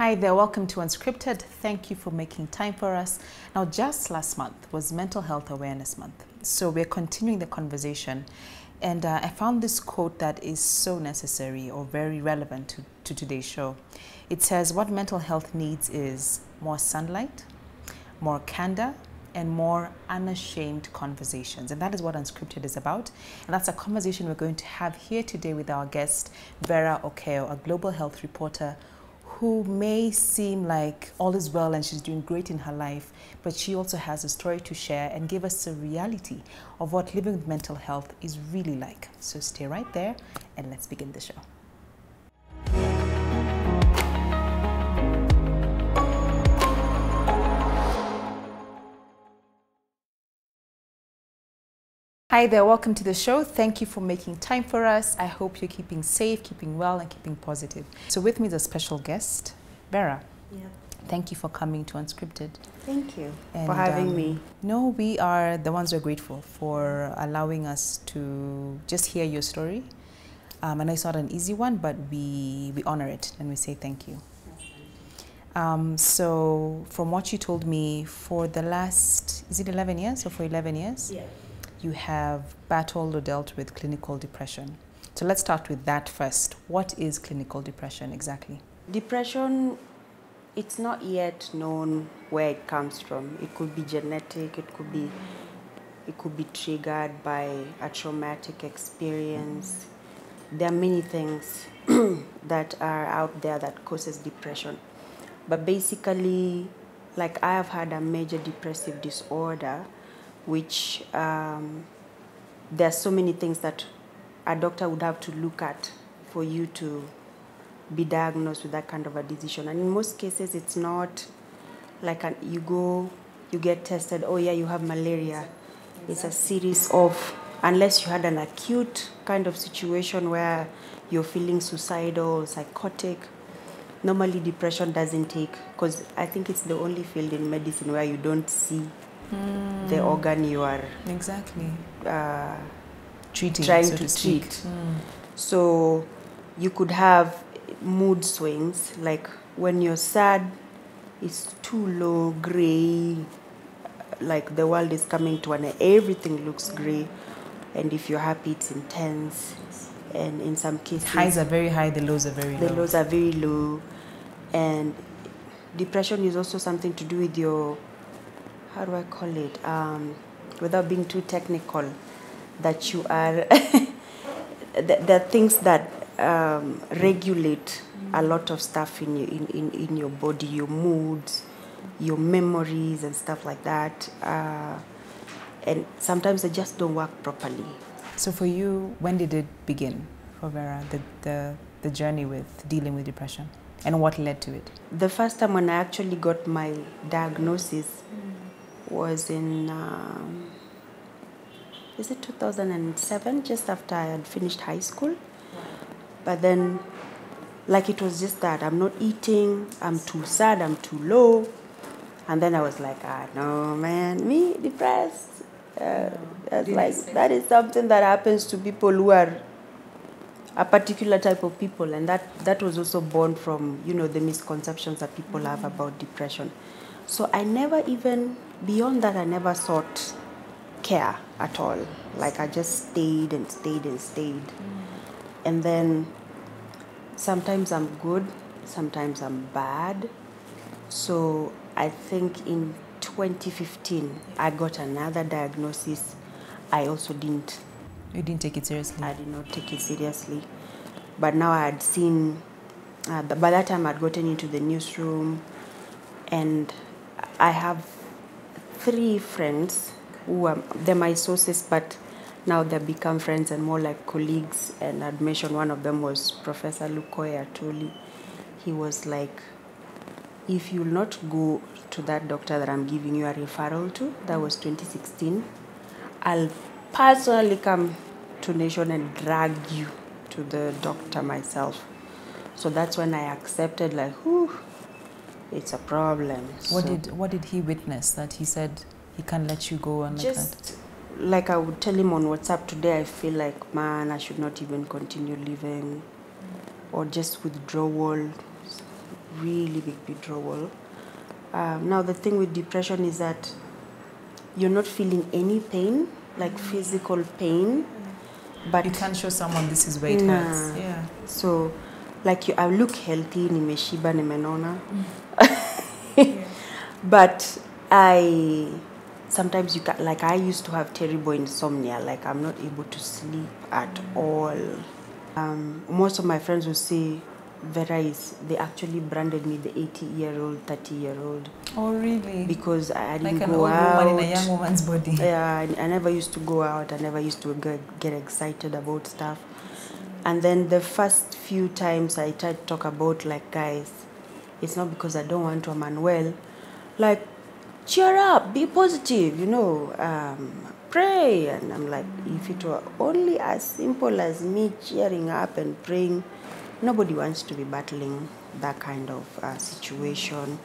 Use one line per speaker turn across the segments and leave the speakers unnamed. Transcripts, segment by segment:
Hi there, welcome to Unscripted. Thank you for making time for us. Now, just last month was Mental Health Awareness Month. So we're continuing the conversation. And I found this quote that is so necessary or very relevant to today's show. It says, what mental health needs is more sunlight, more candor, and more unashamed conversations. And that is what Unscripted is about. And that's a conversation we're going to have here today with our guest, Vera Okeyo, a global health reporter who may seem like all is well and she's doing great in her life, but she also has a story to share and give us a reality of what living with mental health is really like. So stay right there and let's begin the show. Hi there, welcome to the show. Thank you for making time for us. I hope you're keeping safe, keeping well, and keeping positive. So with me is a special guest, Vera.
Yeah.
Thank you for coming to Unscripted.
Thank you for having me.
No, we are the ones who are grateful for allowing us to just hear your story. I know it's not an easy one, but we honor it and we say thank you. So from what you told me, for the last, is it 11 years or for 11 years?
Yeah.
You have battled or dealt with clinical depression. So let's start with that first. What is clinical depression exactly?
Depression, it's not yet known where it comes from. It could be genetic, it could be triggered by a traumatic experience. There are many things that are out there that causes depression. But basically, like I have had a major depressive disorder, which there are so many things that a doctor would have to look at for you to be diagnosed with that kind of a decision. And in most cases, it's not like you get tested, oh yeah, you have malaria. Exactly. It's a series of, unless you had an acute kind of situation where you're feeling suicidal, psychotic, normally depression doesn't take, because I think it's the only field in medicine where you don't see the organ you are
exactly
treating, trying to treat. So you could have mood swings, like when you're sad, it's too low, gray, like the world is coming to an end, everything looks gray. And if you're happy, it's intense. And in some cases,
highs are very high, the lows are very low.
The lows are very low. And depression is also something to do with your, how do I call it, without being too technical, that you are, there are things that regulate a lot of stuff in your body, your moods, your memories and stuff like that. And sometimes they just don't work properly.
So for you, when did it begin for Vera, the journey with dealing with depression? And what led to it?
The first time when I actually got my diagnosis was in, is it 2007, just after I had finished high school. But then, like, it was just that I'm not eating, I'm too sad, I'm too low. And then I was like, no, man, me depressed. That is something that happens to people who are a particular type of people. And that was also born from, the misconceptions that people have about depression. So I never even, beyond that, I never sought care at all. Like, I just stayed and stayed and stayed. And then sometimes I'm good, sometimes I'm bad. So I think in 2015, I got another diagnosis. I also didn't.
You didn't take it seriously?
I did not take it seriously. But now I had seen, by that time I'd gotten into the newsroom, and I have 3 friends who they're my sources, but now they've become friends and more like colleagues. And I'd mentioned one of them was Professor Lukoya Tuli. He was like, if you'll not go to that doctor that I'm giving you a referral to, that was 2016, I'll personally come to Nation and drag you to the doctor myself. So that's when I accepted, like, whew, it's a problem.
What did he witness that he said he can't let you go on like that?
Just like I would tell him on WhatsApp, today I feel like, man, I should not even continue living, or just withdrawal. really big withdrawal. Now the thing with depression is that you're not feeling any pain, like physical pain, but
you can't show someone this is where it hurts. Yeah.
So, like I look healthy, nimeshiba, nimenona, but sometimes you can, like I used to have terrible insomnia, like I'm not able to sleep at all. Most of my friends will say they actually branded me the 80-year-old, 30-year-old.
Oh, really?
Because I didn't
like an
go
old
out.
woman in a young woman's body.
Yeah, I never used to go out. I never used to get excited about stuff. And then the first few times I tried to talk about, like, guys, it's not because I don't want to, I'm unwell. Like, cheer up, be positive, pray. And I'm like, if it were only as simple as me cheering up and praying, nobody wants to be battling that kind of situation.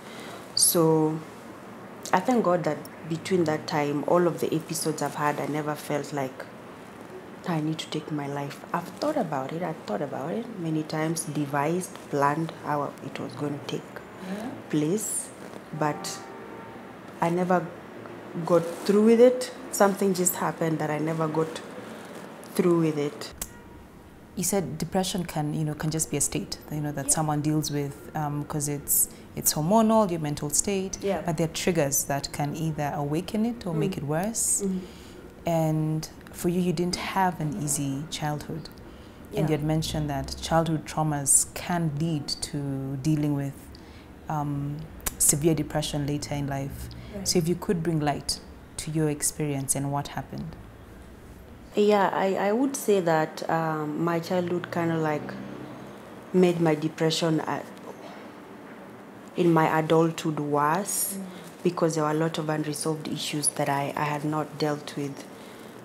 So I thank God that between that time, all of the episodes I've had, I never felt like I need to take my life. I've thought about it many times, devised, planned how it was going to take place, but I never got through with it. Something just happened that I never got through with it.
You said depression can just be a state, that someone deals with because it's hormonal, your mental state.
Yeah.
But there are triggers that can either awaken it or make it worse. And for you didn't have an easy childhood. And you had mentioned that childhood traumas can lead to dealing with severe depression later in life. Right. So if you could bring light to your experience and what happened.
Yeah, I would say that my childhood kind of like made my depression in my adulthood worse because there were a lot of unresolved issues that I had not dealt with.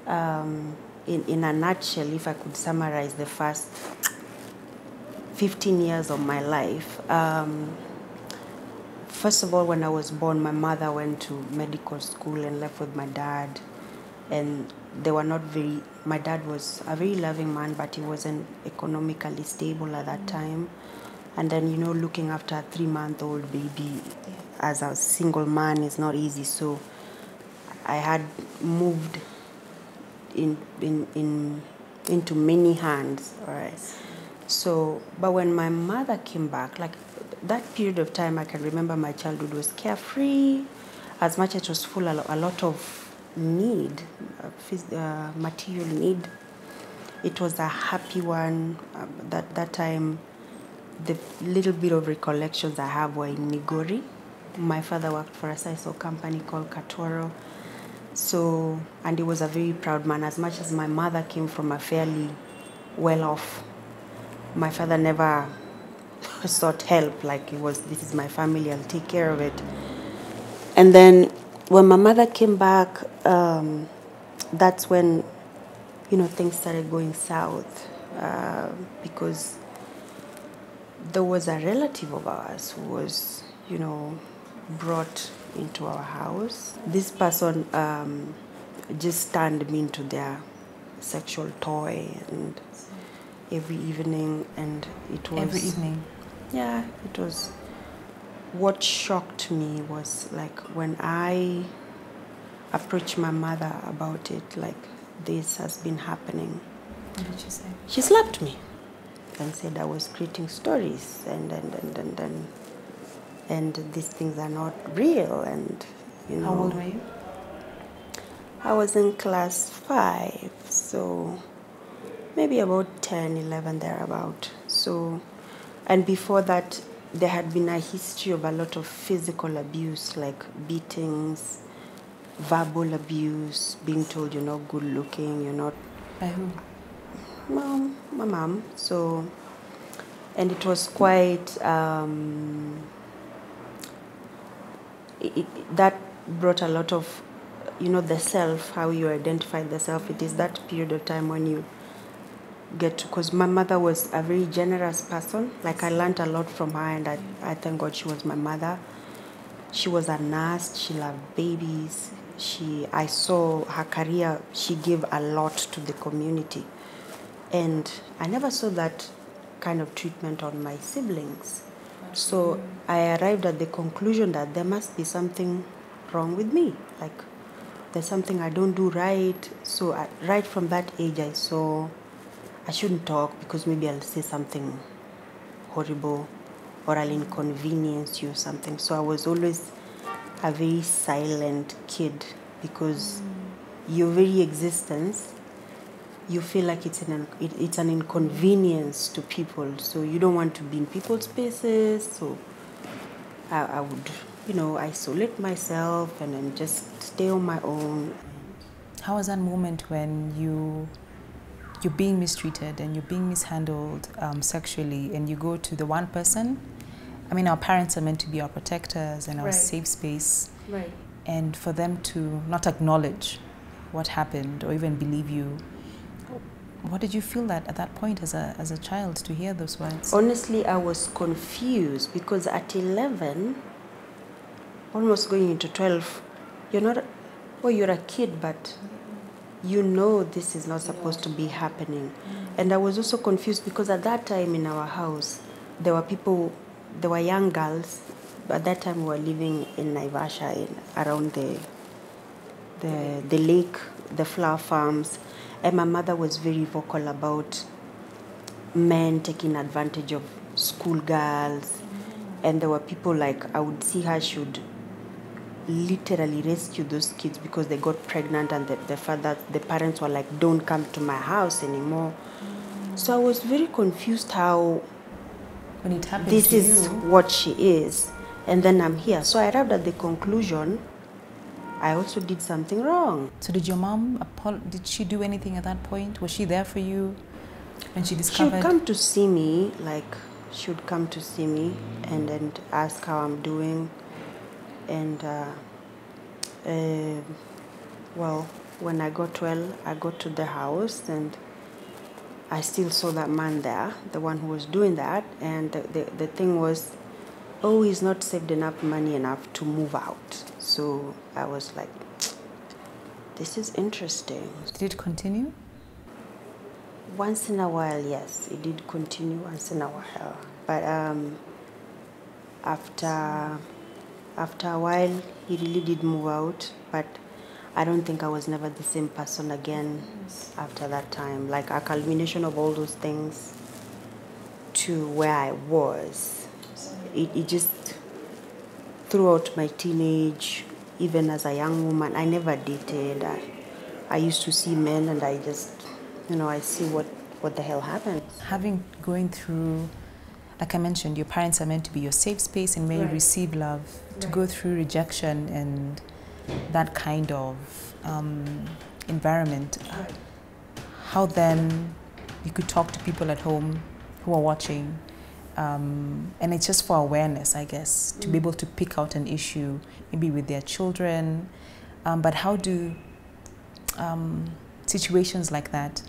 In a nutshell, if I could summarize the first 15 years of my life, first of all, when I was born, my mother went to medical school and left with my dad. And they were not my dad was a very loving man, but he wasn't economically stable at that time. And then, looking after a 3-month-old baby as a single man is not easy. So I had moved into many hands, all right. So, but when my mother came back, like that period of time, I can remember my childhood was carefree, as much as it was full a lot of need, material need. It was a happy one. That time, the little bit of recollections I have were in Migori. My father worked for a sisal company called Katoro. So, and he was a very proud man. As much as my mother came from a fairly well-off, my father never sought help. Like this is my family, I'll take care of it. And then when my mother came back, that's when, things started going south because there was a relative of ours who was, brought into our house. This person just turned me into their sexual toy, and every evening, and it was...
Every evening?
Yeah, it was... What shocked me was, like, when I approached my mother about it, like, this has been happening.
What did she say?
She slapped me and said I was creating stories and these things are not real, and
How old were you?
I was in class 5, so maybe about 10, 11 thereabout. So, and before that, there had been a history of a lot of physical abuse, like beatings, verbal abuse, being told you're not good looking, you're not...
By who?
My mom. So, and it was quite... that brought a lot of, the self, how you identify the self. It is that period of time when you get to, because my mother was a very generous person. Like, I learned a lot from her, and I thank God she was my mother. She was a nurse. She loved babies. I saw her career. She gave a lot to the community. And I never saw that kind of treatment on my siblings. So I arrived at the conclusion that there must be something wrong with me. Like there's something I don't do right. So right from that age, I saw I shouldn't talk because maybe I'll say something horrible or I'll inconvenience you or something. So I was always a very silent kid because your very existence, you feel like it's an inconvenience to people. So you don't want to be in people's spaces. So I would, isolate myself and then just stay on my own.
How was that moment when you're being mistreated and you're being mishandled sexually, and you go to the one person? I mean, our parents are meant to be our protectors and our safe space.
Right.
And for them to not acknowledge what happened or even believe you, what did you feel at that point as a child to hear those words?
Honestly, I was confused because at 11, almost going into 12, you're a kid, but you know this is not supposed to be happening. And I was also confused because at that time in our house, there were young girls. At that time we were living in Naivasha, around the lake, the flower farms. And my mother was very vocal about men taking advantage of schoolgirls. And there were people like, I would see her, she would literally rescue those kids because they got pregnant, and the parents were like, don't come to my house anymore. So I was very confused how
When it happens
this
to
is
you,
what she is, and then I'm here. So I arrived at the conclusion I also did something wrong.
So did your mom, did she do anything at that point? Was she there for you when she discovered?
She would come to see me, and then ask how I'm doing. And when I got well, I got to the house and I still saw that man there, the one who was doing that. And the thing was, he's not saved enough money enough to move out. So I was like, this is interesting.
Did it continue?
Once in a while, yes, it did continue once in a while. But after a while, he really did move out. But I don't think I was never the same person again after that time. Like a culmination of all those things to where I was. It just, throughout my teenage, even as a young woman, I never dated. I used to see men and I just, I see what the hell happened.
Going through, like I mentioned, your parents are meant to be your safe space and may you receive love. To go through rejection and that kind of environment, how then you could talk to people at home who are watching, and it's just for awareness, I guess, to be able to pick out an issue, maybe with their children, but how do situations like that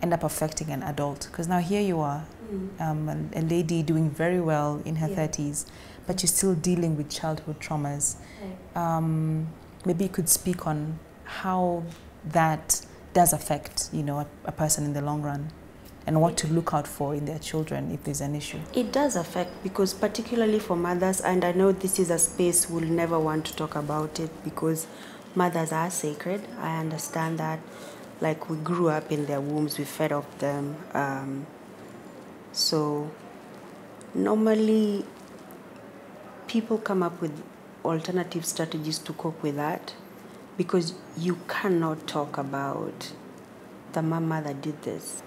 end up affecting an adult? Because now here you are, a lady doing very well in her 30s, but you're still dealing with childhood traumas. Maybe you could speak on how that does affect, a person in the long run, and what to look out for in their children if there's an issue.
It does affect, because particularly for mothers, and I know this is a space we'll never want to talk about it because mothers are sacred. I understand that. Like, we grew up in their wombs, we fed off them. So normally people come up with alternative strategies to cope with that, because you cannot talk about the mama that did this.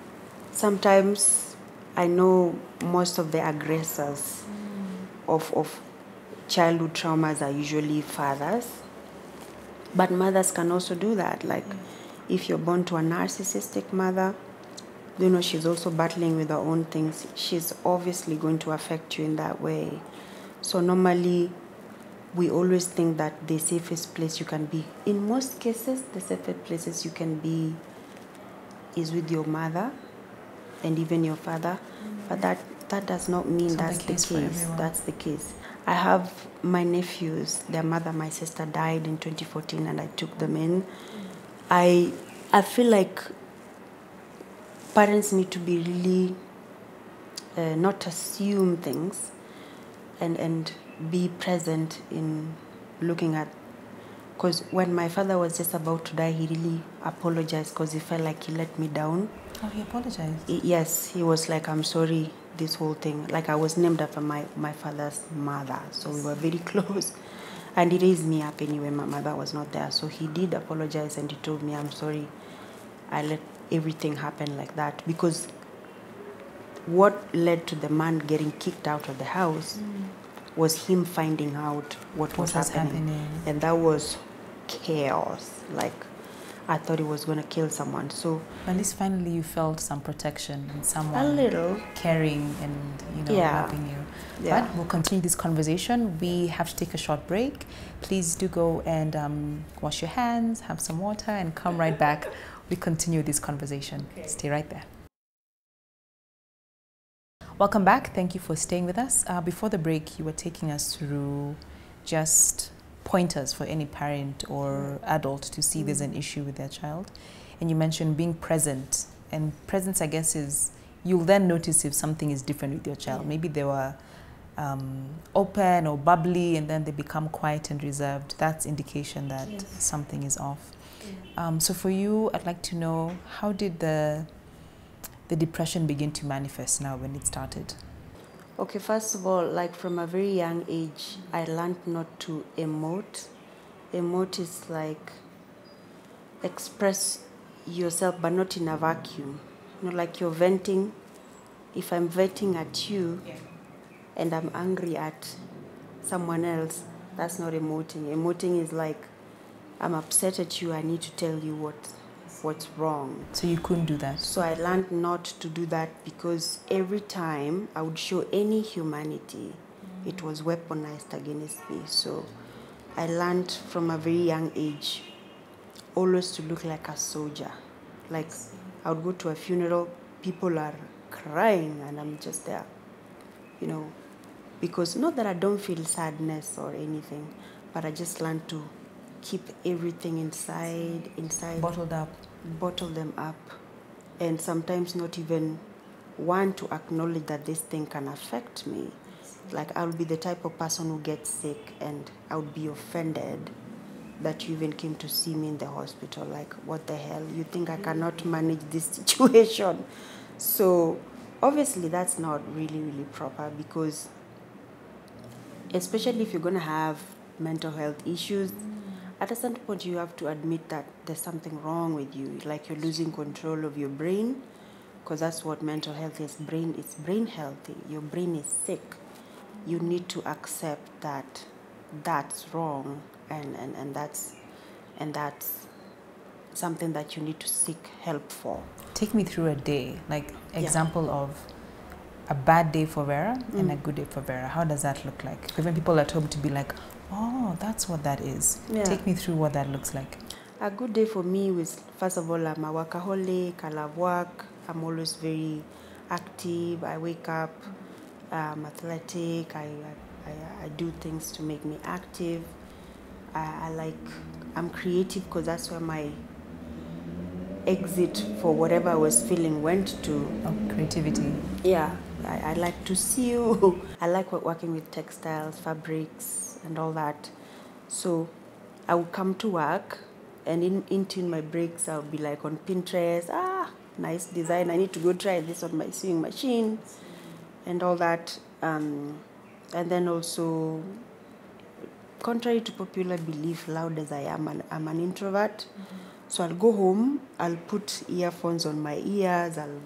Sometimes I know most of the aggressors of childhood traumas are usually fathers, but mothers can also do that. Like, if you're born to a narcissistic mother, she's also battling with her own things. She's obviously going to affect you in that way. So normally, we always think that the safest place you can be, in most cases, the safest places you can be is with your mother and even your father. But that does not mean that's the case. That's the case. I have my nephews, their mother, my sister, died in 2014, and I took them in. I feel like parents need to be really not assume things. and be present in looking at, because when my father was just about to die, he really apologized because he felt like he let me down.
Oh, he apologized?
Yes, he was like, I'm sorry, this whole thing. Like, I was named after my father's mother, so we were very close. And he raised me up anyway, my mother was not there. So he did apologize and he told me, I'm sorry, I let everything happen like that. Because what led to the man getting kicked out of the house was him finding out what was happening. And that was chaos. Like, I thought he was going to kill someone. So
at least finally you felt some protection and someone
a little
caring and helping you.
Yeah.
But we'll continue this conversation. We have to take a short break. Please do go and wash your hands, have some water, and come right back. We continue this conversation. Okay. Stay right there. Welcome back. Thank you for staying with us. Before the break, you were taking us through just pointers for any parent or adult to see there's an issue with their child. And you mentioned being present. And presence, I guess, is you'll then notice if something is different with your child. Maybe they were open or bubbly and then they become quiet and reserved. That's indication that something is off. So for you, I'd like to know, how did the depression begin to manifest now when it started?
Okay, first of all, like from a very young age, I learned not to emote. Emote is like express yourself, but not in a vacuum. Like you're venting. If I'm venting at you and I'm angry at someone else, that's not emoting. Emoting is like, I'm upset at you, I need to tell you what's wrong.
So you couldn't do that?
So I learned not to do that because every time I would show any humanity, it was weaponized against me. So I learned from a very young age always to look like a soldier. Like I would go to a funeral, people are crying and I'm just there, because not that I don't feel sadness or anything, but I just learned to keep everything inside. Bottle them up, and sometimes not even want to acknowledge that this thing can affect me. Like I'll be the type of person who gets sick and I would be offended that you even came to see me in the hospital. Like, what the hell? You think I cannot manage this situation? So obviously that's not really, really proper, because especially if you're going to have mental health issues, at a certain point you have to admit that there's something wrong with you, like you're losing control of your brain, because that's what mental health is. It's brain healthy. Your brain is sick. You need to accept that that's wrong, and that's something that you need to seek help for.
Take me through a day, like example of a bad day for Vera and a good day for Vera. How does that look like? Because when people at home to be like, oh, that's what that is. Yeah. Take me through what that looks like.
A good day for me was, first of all, I'm a workaholic. I love work. I'm always very active. I wake up, I'm athletic. I do things to make me active. I'm creative, because that's where my exit for whatever I was feeling went to.
Oh, creativity.
Yeah. I like to sew. I like working with textiles, fabrics, and all that. So I would come to work, and in my breaks, I would be like on Pinterest. Nice design. I need to go try this on my sewing machine, and all that. And then also, contrary to popular belief, loud as I am, I'm an introvert. So I'll go home. I'll put earphones on my ears. I'll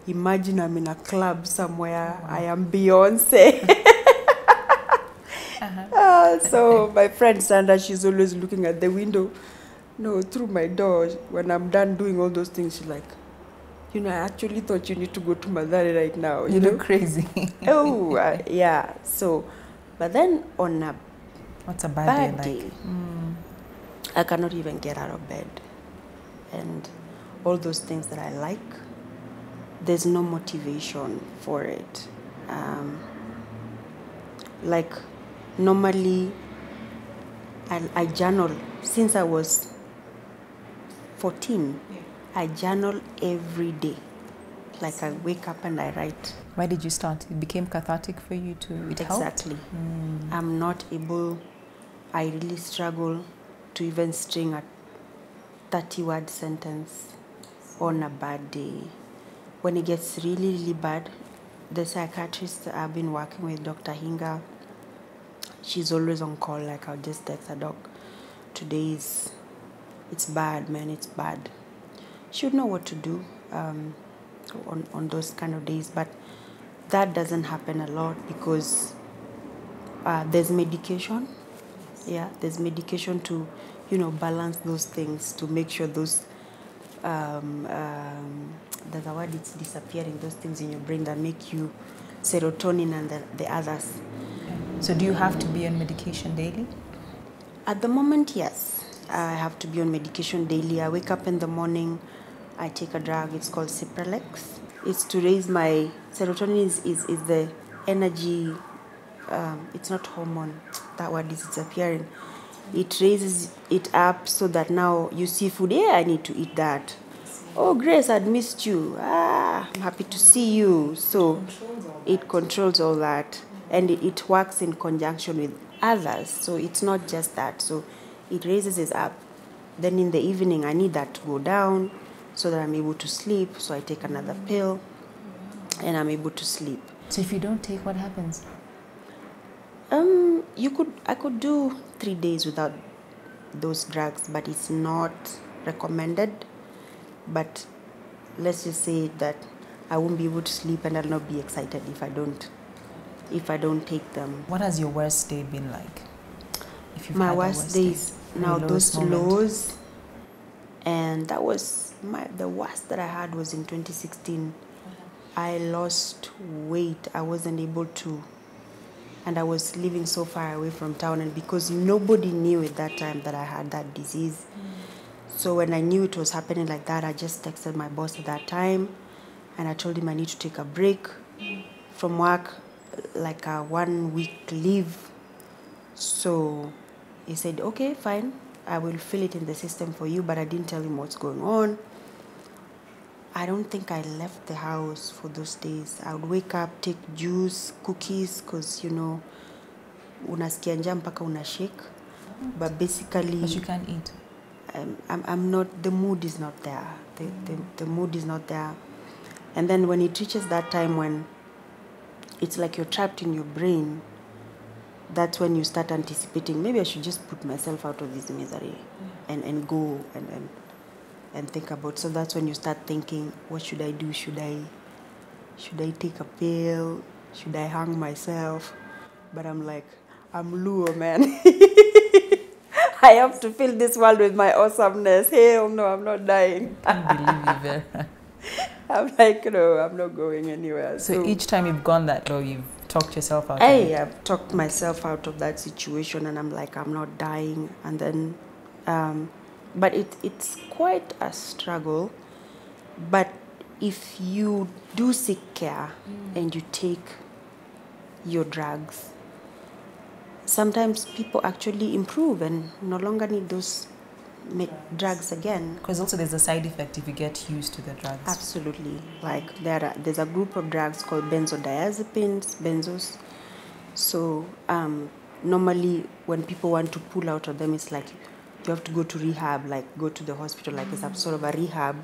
imagine I'm in a club somewhere. I am Beyonce. So my friend Sandra, she's always looking at the window, through my door. When I'm done doing all those things, she's like, I actually thought you need to go to Madare right now.
You look crazy.
Yeah. So, but then on a
what's a bad day like?
I cannot even get out of bed. And all those things that I like, there's no motivation for it. Like normally I journal since I was 14. I journal every day. Like I wake up and I write.
Why did you start? It became cathartic for you to, it helped?
Exactly. I'm not able, I really struggle to even string a 30-word sentence on a bad day. When it gets really, really bad, the psychiatrist I've been working with, Dr. Hinga, she's always on call. Like I'll just text her, doc, today it's bad, man, it's bad. She would know what to do on those kind of days, but that doesn't happen a lot because there's medication. Yeah, there's medication to, balance those things, to make sure those, there's a word, it's disappearing, those things in your brain that make you serotonin and the others.
So do you have to be on medication daily?
At the moment, yes. I have to be on medication daily. I wake up in the morning, I take a drug, it's called Cipralex. It's to raise my serotonin is the energy, it's not hormone, that word is disappearing. It raises it up so that now you see food, yeah, I need to eat that. Oh, Grace, I'd missed you. I'm happy to see you. So it controls all that. And it works in conjunction with others. So it's not just that. So it raises it up. Then in the evening, I need that to go down so that I'm able to sleep. So I take another pill and I'm able to sleep.
So if you don't take, what happens?
I could do 3 days without those drugs, but it's not recommended. But let's just say that I won't be able to sleep and I'll not be excited if I don't take them.
What has your worst day been like? If you've
My
had
worst days, now those lows, and that was the worst that I had was in 2016. I lost weight. I wasn't able to, and I was living so far away from town, and because nobody knew at that time that I had that disease. So when I knew it was happening like that, I just texted my boss at that time, and I told him I need to take a break from work, like a 1 week leave. So he said, okay, fine, I will fill it in the system for you, but I didn't tell him what's going on. I don't think I left the house for those days. I would wake up, take juice, cookies, because, unasikia njaa mpaka unashake. But basically...
But you can't eat.
I'm not, the mood is not there. The mood is not there. And then when it reaches that time when it's like you're trapped in your brain, that's when you start anticipating, maybe I should just put myself out of this misery and go and think about. So that's when you start thinking, what should I do? Should I take a pill? Should I hang myself? But I'm like, I'm Luo, man. I have to fill this world with my awesomeness. Hell no, I'm not dying.
I can't believe you, Vera.
I'm like, no, I'm not going anywhere.
So each time you've gone that low, you've talked yourself out of it?
I've talked myself out of that situation, and I'm like, I'm not dying. And then, but it's quite a struggle. But if you do seek care and you take your drugs, sometimes people actually improve and no longer need those drugs again.
Because also there's a side effect if you get used to the drugs.
Absolutely. Like there's a group of drugs called benzodiazepines, benzos. So normally when people want to pull out of them, it's like you have to go to rehab, like go to the hospital, like it's a sort of a rehab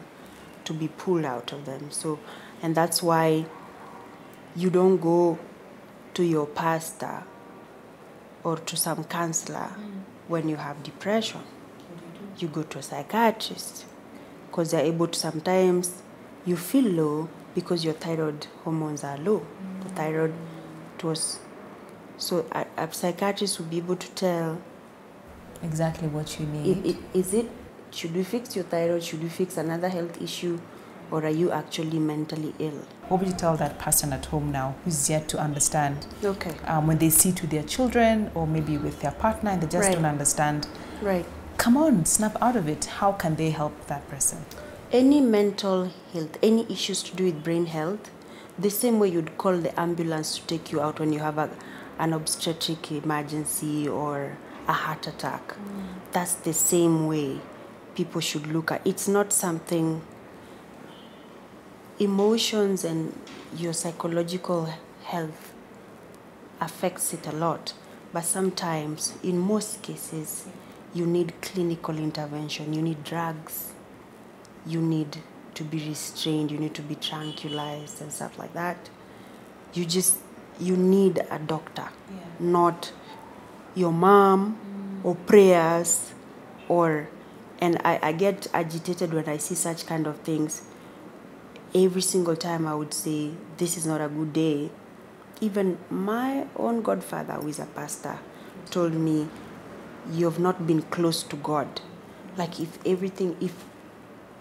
to be pulled out of them. So, and that's why you don't go to your pastor or to some counselor when you have depression. You go to a psychiatrist because they're able to, sometimes you feel low because your thyroid hormones are low. The thyroid was, so a psychiatrist will be able to tell
exactly what you need.
Should we fix your thyroid? Should we fix another health issue? Or are you actually mentally ill?
What would you tell that person at home now who's yet to understand?
Okay.
When they see to their children or maybe with their partner and they just don't understand.
Right.
Come on, snap out of it. How can they help that person?
Any mental health, any issues to do with brain health, the same way you'd call the ambulance to take you out when you have an obstetric emergency or a heart attack. That's the same way people should look at. It's not something emotions and your psychological health affects it a lot. But sometimes, in most cases, you need clinical intervention. You need drugs. You need to be restrained. You need to be tranquilized and stuff like that. You need a doctor, not your mom or prayers and I get agitated when I see such kind of things. Every single time I would say, this is not a good day. Even my own godfather, who is a pastor, told me, you have not been close to God. Like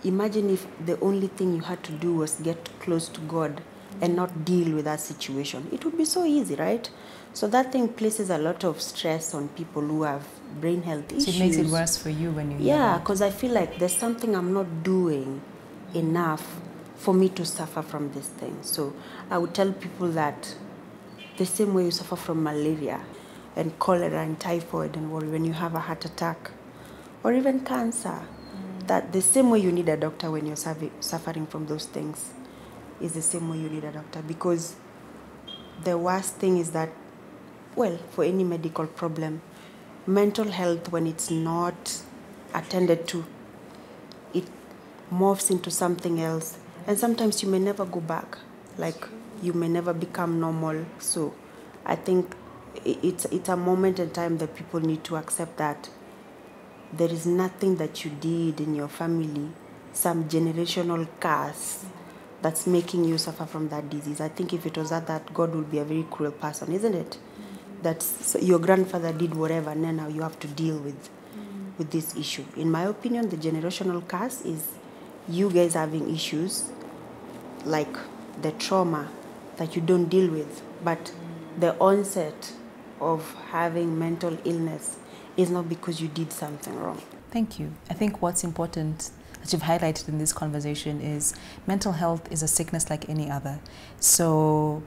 imagine if the only thing you had to do was get close to God and not deal with that situation. It would be so easy, right? So that thing places a lot of stress on people who have brain health issues.
So it makes it worse for you when you hear
Yeah,
that.
because I feel like there's something I'm not doing enough for me to suffer from this thing. So I would tell people that the same way you suffer from malaria and cholera and typhoid and when you have a heart attack or even cancer, that the same way you need a doctor when you're suffering from those things is the same way you need a doctor. Because the worst thing is that, well, for any medical problem, mental health, when it's not attended to, it morphs into something else. And sometimes you may never go back. Like, you may never become normal. So I think it's a moment in time that people need to accept that there is nothing that you did in your family, some generational curse that's making you suffer from that disease. I think if it was that God would be a very cruel person, isn't it? That your grandfather did whatever, and then now you have to deal with this issue. In my opinion, the generational curse is you guys having issues like the trauma that you don't deal with, but the onset of having mental illness is not because you did something wrong.
Thank you. I think what's important that you've highlighted in this conversation is mental health is a sickness like any other. So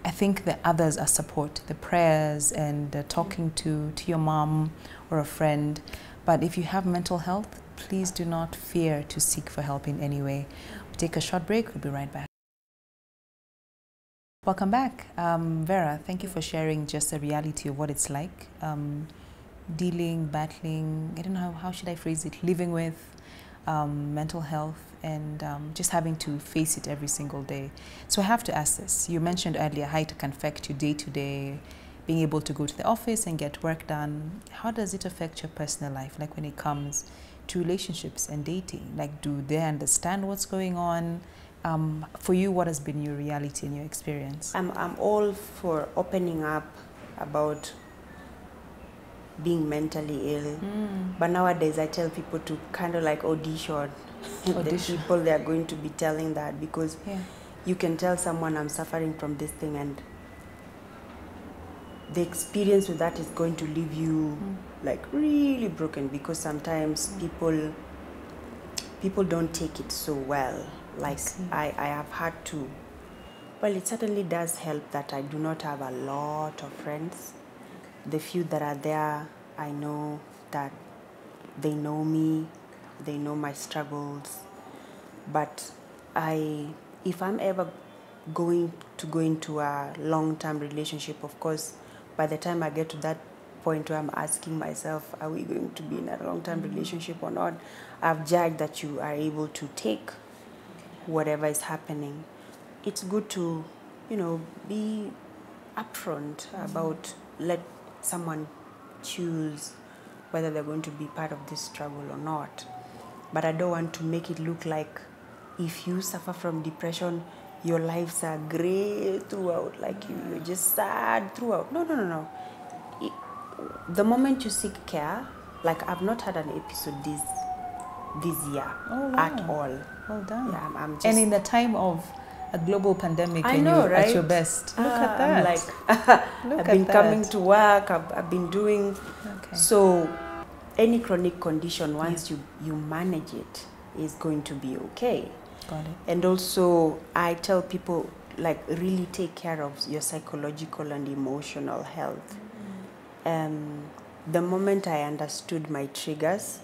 I think the others are support, the prayers and talking to your mom or a friend. But if you have mental health, please do not fear to seek for help in any way. We'll take a short break. We'll be right back. Welcome back. Vera, thank you for sharing just the reality of what it's like. Battling, I don't know, how should I phrase it, living with mental health and just having to face it every single day. So I have to ask this. You mentioned earlier how it can affect you day to day, being able to go to the office and get work done. How does it affect your personal life, like when it comes to relationships and dating? Like, do they understand what's going on? For you, what has been your reality and your experience?
I'm all for opening up about being mentally ill, but nowadays I tell people to kind of like audition. The people they are going to be telling that, because you can tell someone I'm suffering from this thing, and the experience with that is going to leave you like really broken, because sometimes people don't take it so well. Like I have had to. Well, it certainly does help that I do not have a lot of friends. The few that are there, I know that they know me, they know my struggles. But if I'm ever going to go into a long-term relationship, of course, by the time I get to that point where I'm asking myself, are we going to be in a long-term relationship or not? I've judged that you are able to take whatever is happening. It's good to, be upfront about, let someone choose whether they're going to be part of this struggle or not. But I don't want to make it look like if you suffer from depression, your lives are gray throughout, like you're just sad throughout. No. The moment you seek care, like I've not had an episode this year at all.
Well done.
Yeah, I'm just,
and in the time of a global pandemic,
I
and
know,
you're
right?
at your best. Look at that.
I'm like, I've been coming to work, I've been doing. So any chronic condition, once you manage it, is going to be okay.
Got it.
And also, I tell people, like, really take care of your psychological and emotional health. The moment I understood my triggers,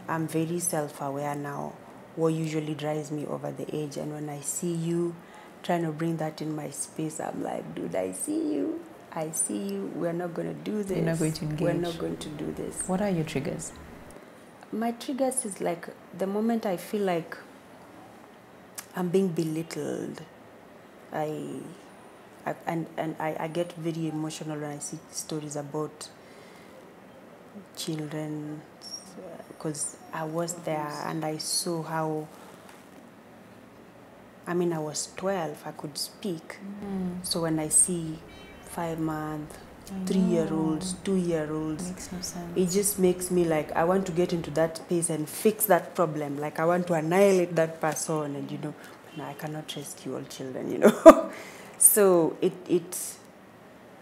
I'm very self-aware now what usually drives me over the edge. And when I see you trying to bring that in my space, I'm like, dude, I see you. I see you. We're not going to do this.
You're not going to engage.
We're not going to do this.
What are your triggers? My
triggers is like the moment I feel like I'm being belittled. I get very emotional when I see stories about children, because I was there and I saw how, I was 12, I could speak. So when I see 5-month, 3-year-olds, 2-year-olds,
makes no sense.
It just makes me like, I want to get into that space and fix that problem. Like, I want to annihilate that person, and no, I cannot rescue all children, So it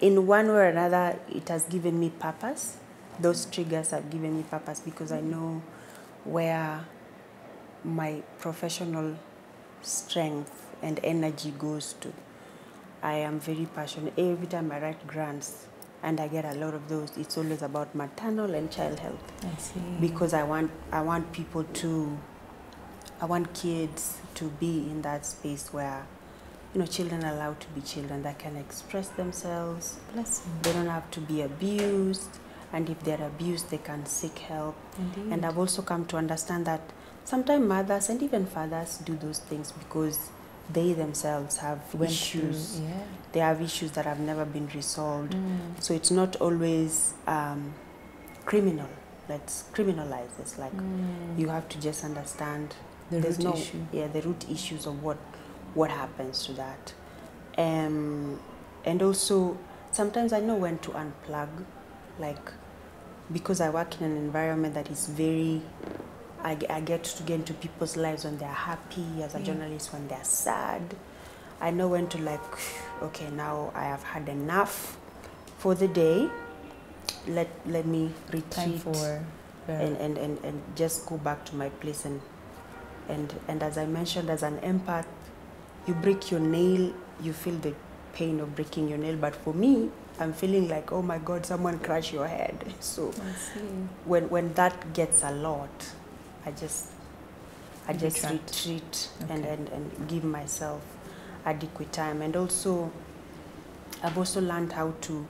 in one way or another, it has given me purpose. Those triggers have given me purpose because I know where my professional strength and energy goes to. I am very passionate. Every time I write grants, and I get a lot of those, it's always about maternal and child health.
I see.
Because I want people to, I want kids to be in that space where, children are allowed to be children, that can express themselves.
Bless them.
They don't have to be abused. And if they're abused, they can seek help.
Indeed.
And I've also come to understand that sometimes mothers and even fathers do those things because they themselves have issues.
Yeah.
They have issues that have never been resolved. So it's not always criminal. Let's criminalize this. Like, you have to just understand
the root issue.
Yeah, the root issues of what happens to that. And also, sometimes I know when to unplug, like, because I work in an environment that is very, I get to get into people's lives when they're happy, as a journalist when they're sad. I know when to, like, okay, now I have had enough for the day. Let me retreat.
Time for
and just go back to my place. And as I mentioned, as an empath, you break your nail, you feel the pain of breaking your nail. But for me, I'm feeling like, oh my God, someone crushed your head. So when that gets a lot, I just retreat and give myself adequate time. And also, I've also learned how to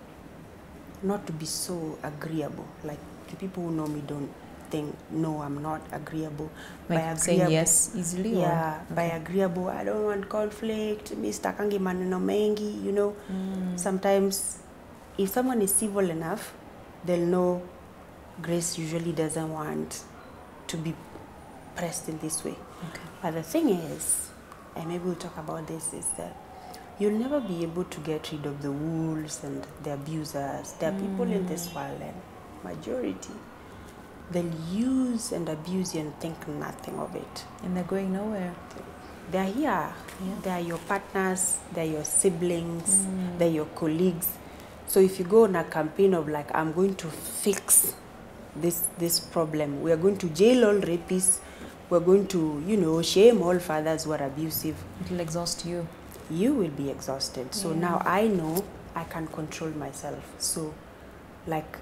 not to be so agreeable. Like, the people who know me don't think, no, I'm not agreeable.
Like saying yes easily?
Yeah, by agreeable, I don't want conflict, Mr. Kangi maneno mengi, Sometimes, if someone is civil enough, they'll know Grace usually doesn't want to be pressed in this way.
Okay.
But the thing is, and maybe we'll talk about this, is that you'll never be able to get rid of the wolves and the abusers. There are people in this world, and majority, they'll use and abuse you and think nothing of it.
And they're going nowhere.
They're here. Yeah. They're your partners, they're your siblings, they're your colleagues. So if you go on a campaign of like, I'm going to fix this problem, we are going to jail all rapists, we're going to, shame all fathers who are abusive.
It'll exhaust you.
You will be exhausted. So now I know I can control myself. So, like,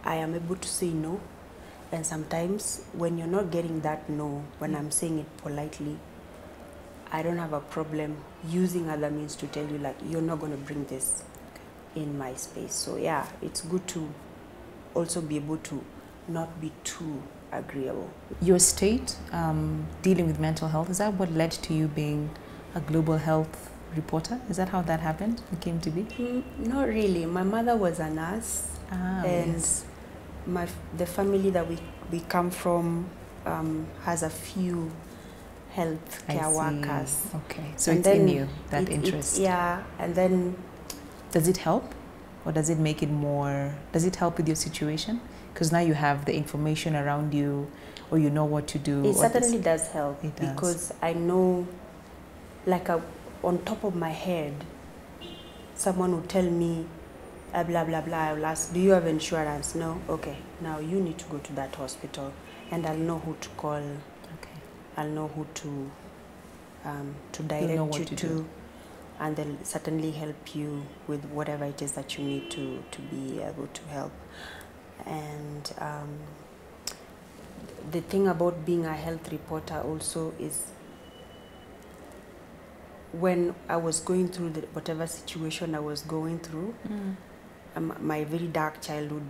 I am able to say no. And sometimes when you're not getting that no, when I'm saying it politely, I don't have a problem using other means to tell you, like, you're not going to bring this in my space. So yeah, it's good to also be able to not be too agreeable.
Your state, dealing with mental health, is that what led to you being a global health reporter? Is that how that happened? It came to be?
Not really. My mother was a nurse, and the family that we come from has a few health care workers.
Okay, so it's in you, that interest.
And then...
Does it help? Or does it make it more... Does it help with your situation? Because now you have the information around you, or you know what to do.
It certainly does help.
It does.
Because I know, like, on top of my head, someone will tell me, blah, blah, blah. I will ask, do you have insurance? No? Okay. Now you need to go to that hospital. And I'll know who to call.
Okay.
I'll know who to direct you to. And they'll certainly help you with whatever it is that you need to be able to help. And the thing about being a health reporter also is when I was going through whatever situation I was going through, my very dark childhood,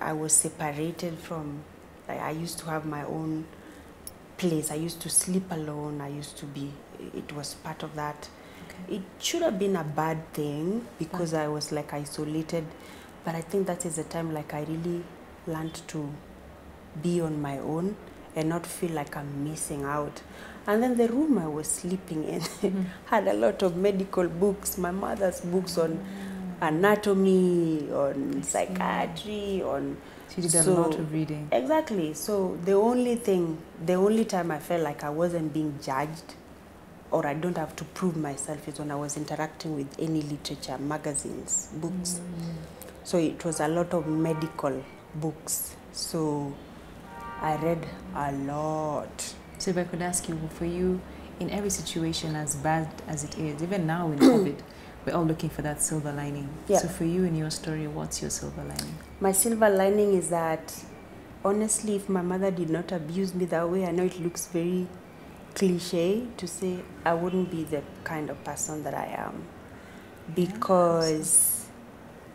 I was separated from, like, I used to have my own place. I used to sleep alone. It was part of that. Okay. It should have been a bad thing because I was like isolated, but I think that is the time like I really learned to be on my own and not feel like I'm missing out. And then the room I was sleeping in had a lot of medical books, my mother's books on anatomy, on psychiatry, on...
She did a lot of reading.
Exactly. So the only time I felt like I wasn't being judged or I don't have to prove myself is when I was interacting with any literature, magazines, books. So it was a lot of medical books. So I read a lot.
So if I could ask you, for you, in every situation as bad as it is, even now in COVID, we're all looking for that silver lining. Yeah. So for you in your story, what's your silver lining?
My silver lining is that, honestly, if my mother did not abuse me that way, I know it looks very cliche to say, I wouldn't be the kind of person that I am. Because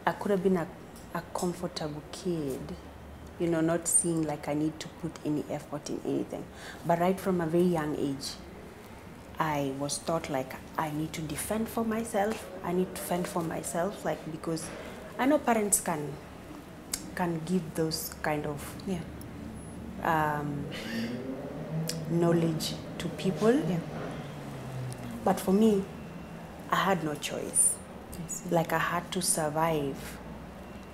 I could have been a comfortable kid, you know, not seeing like I need to put any effort in anything. But right from a very young age, I was taught like I need to defend for myself. I need to fend for myself, like, because I know parents can give those kind of knowledge to people. Yeah. But for me, I had no choice. Like I had to survive.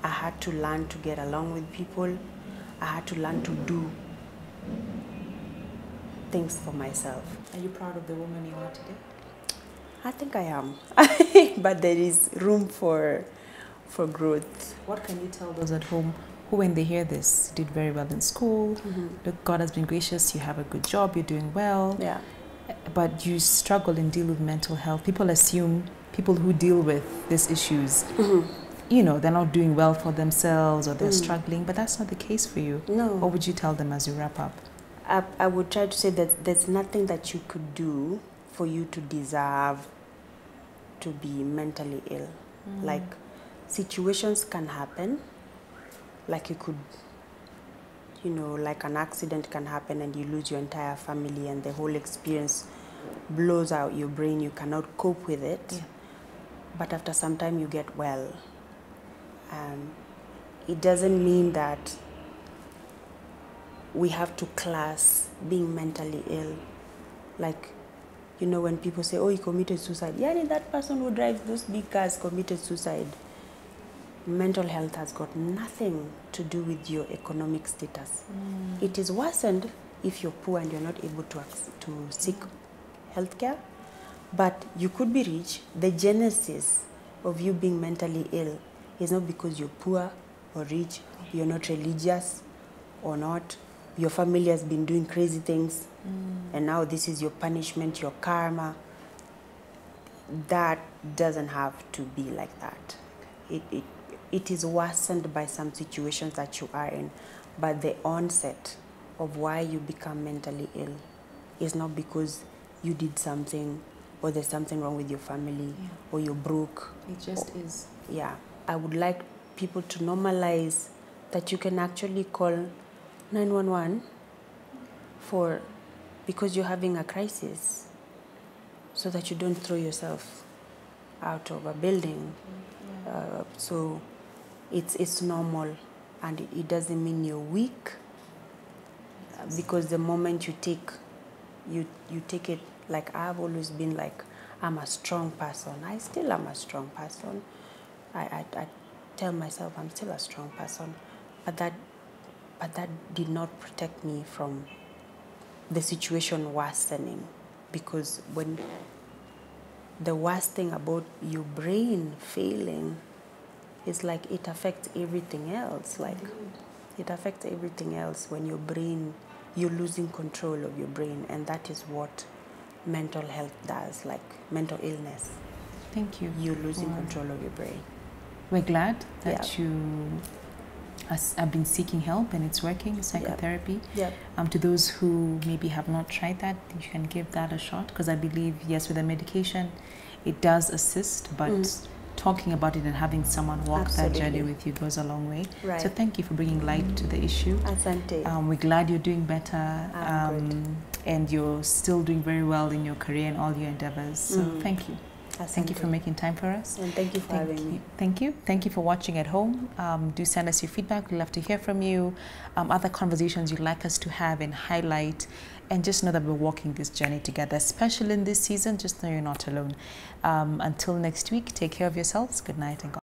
I had to learn to get along with people. I had to learn to do things for myself.
Are you proud of the woman you are today?
I think I am. But there is room for growth.
What can you tell those at home who, when they hear this, did very well in school, look, God has been gracious, you have a good job, you're doing well, but you struggle and deal with mental health? People assume people who deal with these issues, you know, they're not doing well for themselves or they're struggling, but that's not the case for you.
No.
What would you tell them as you wrap up?
I would try to say that there's nothing that you could do for you to deserve to be mentally ill. Like, situations can happen, like you could, you know, like an accident can happen and you lose your entire family and the whole experience blows out your brain, you cannot cope with it, but after some time you get well. It doesn't mean that we have to class being mentally ill. Like, you know, when people say, oh, he committed suicide. Yeah, that person who drives those big cars committed suicide. Mental health has got nothing to do with your economic status. It is worsened if you're poor and you're not able to seek healthcare. But you could be rich. The genesis of you being mentally ill is not because you're poor or rich, you're not religious or not. Your family has been doing crazy things, and now this is your punishment, your karma. That doesn't have to be like that. It is worsened by some situations that you are in, but the onset of why you become mentally ill is not because you did something or there's something wrong with your family or you're broke.
It just is.
Yeah. I would like people to normalize that you can actually call 911 because you're having a crisis, so that you don't throw yourself out of a building. So it's normal, and it doesn't mean you're weak, because the moment you take it, like I've always been like, I'm a strong person. I still am a strong person. I tell myself I'm still a strong person, but that did not protect me from the situation worsening, because when the worst thing about your brain failing is like it affects everything else. Like it affects everything else when your brain, you're losing control of your brain, and that is what mental health does, like mental illness.
Thank you.
You're losing control of your brain.
We're glad that you I've been seeking help and it's working, psychotherapy.
Yep.
To those who maybe have not tried that, you can give that a shot, because I believe, yes, with the medication, it does assist, but talking about it and having someone walk that journey with you goes a long way.
Right.
So thank you for bringing light to the issue.
Asante.
We're glad you're doing better, and you're still doing very well in your career and all your endeavors. So thank you. Thank you for making time for us.
And thank you for having me.
Thank you. Thank you for watching at home. Do send us your feedback. We'd love to hear from you. Other conversations you'd like us to have and highlight. And just know that we're walking this journey together, especially in this season. Just know you're not alone. Until next week, take care of yourselves. Good night and God.